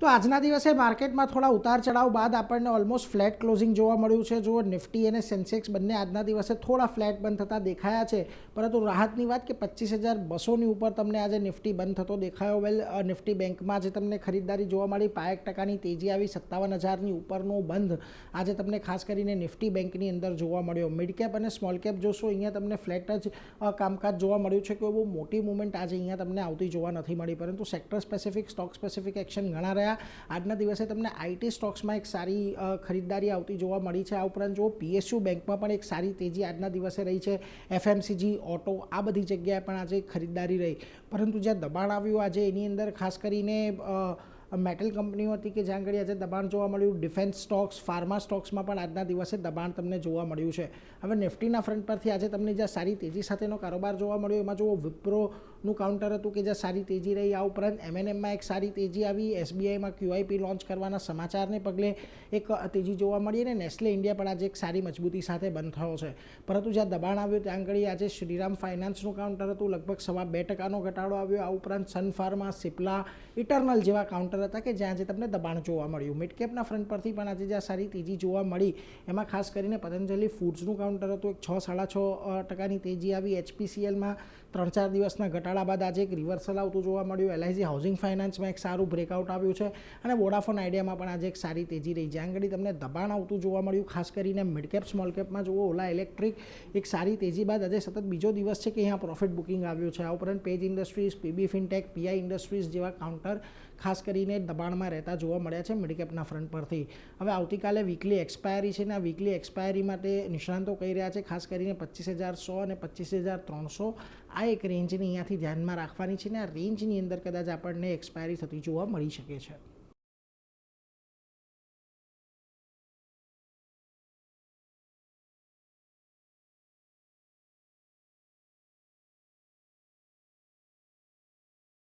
તો આજના દિવસે માર્કેટમાં થોડા ઉતાર ચઢાવ બાદ આપણને ઓલમોસ્ટ ફ્લેટ ક્લોઝિંગ જોવા મળ્યું છે। જો નિફ્ટી અને સેન્સેક્સ બંને આજના દિવસે થોડા ફ્લેટ બંધ થતા દેખાયા છે, પરંતુ રાહતની વાત કે 25,200ની ઉપર તમને આજે નિફ્ટી બંધ થતો દેખાયો। વેલ, નિફ્ટી બેંકમાં આજે તમને ખરીદદારી જોવા મળી, 5% તેજી આવી, 57,000ની ઉપરનો બંધ આજે તમને ખાસ કરીને નિફ્ટી બેંકની અંદર જોવા મળ્યો। મિડ કેપ અને સ્મોલ કેપ જોશો, અહીંયા તમને ફ્લેટ જ કામકાજ જોવા મળ્યું છે। કોઈ બહુ મોટી મુવમેન્ટ આજે અહીંયા તમને આવતી જોવા નથી મળી, પરંતુ sector specific, stock specific action ઘણા રહ્યા। આજના દિવસે તમને આઈટી સ્ટોક્સમાં એક સારી ખરીદદારી આવતી જોવા મળી છે। આ ઉપરાંત જો પીએસયુ બેંકમાં પણ એક સારી તેજી આજના દિવસે રહી છે। એફએમસીજી, ઓટો, આ બધી જગ્યાએ પણ આજે ખરીદદારી રહી, પરંતુ જ્યાં દબાણ આવ્યું આજે એની અંદર ખાસ કરીને મેટલ કંપનીઓ હતી કે જ્યાં આગળ આજે દબાણ જોવા મળ્યું। ડિફેન્સ સ્ટોક્સ, ફાર્મા સ્ટોક્સમાં પણ આજના દિવસે દબાણ તમને જોવા મળ્યું છે। હવે નિફ્ટીના ફ્રન્ટ પરથી આજે તમને જ્યાં સારી તેજી સાથેનો કારોબાર જોવા મળ્યો, એમાં જુઓ વિપ્રોનું કાઉન્ટર હતું કે જ્યાં સારી તેજી રહી। આ ઉપરાંત એમએનએમમાં એક સારી તેજી આવી, એસબીઆઈમાં ક્યુઆઈપી લોન્ચ કરવાના સમાચારને પગલે એક તેજી જોવા મળી, અને નેસ્લે ઇન્ડિયા પણ આજે એક સારી મજબૂતી સાથે બંધ થયો છે। પરંતુ જ્યાં દબાણ આવ્યું ત્યાં આગળ આજે શ્રીરામ ફાઇનાન્સનું કાઉન્ટર હતું, લગભગ 2.25% ઘટાડો આવ્યો। આ ઉપરાંત સન ફાર્મા, સિપ્લા, ઇટરનલ જેવા કાઉન્ટર હતા કે જ્યાં આજે તમને દબાણ જોવા મળ્યું। મિડ કેપના ફ્રન્ટ પરથી પણ આજે જ્યાં સારી તેજી જોવા મળી, એમાં ખાસ કરીને પતંજલિ ફૂડ્સનું કાઉન્ટર હતું, એક 6-6.5%ની તેજી આવી। એચપીસીએલમાં 3-4 દિવસના ઘટાડા બાદ આજે એક રિવર્સલ આવતું જોવા મળ્યું। એલઆઈસી હાઉસિંગ ફાઇનાન્સમાં એક સારું બ્રેકઆઉટ આવ્યું છે, અને વોડાફોન આઈડિયામાં પણ આજે એક સારી તેજી રહી, જ્યાં આગળ તમને દબાણ આવતું જોવા મળ્યું। ખાસ કરીને મિડ કેપ, સ્મોલ કેપમાં જુઓ, ઓલા ઇલેક્ટ્રિક એક સારી તેજી બાદ આજે સતત બીજો દિવસ છે કે અહીંયા પ્રોફિટ બુકિંગ આવ્યું છે। આ ઉપરાંત page industries, PB fintech, PI industries જેવા કાઉન્ટર ખાસ કરીને દબાણમાં રહેતા જોવા મળ્યા છે મિડ કેપના ફ્રન્ટ પરથી। હવે આવતીકાલે વીકલી એક્સપાયરી છે, ને આ વીકલી એક્સપાયરી માટે નિષ્ણાંતો કહી રહ્યા છે ખાસ કરીને 25,100 અને 25,300 આ એક રેન્જની અહીંયાથી ધ્યાનમાં રાખવાની છે, ને આ રેન્જની અંદર કદાચ આપણને એક્સપાયરી થતી જોવા મળી શકે છે।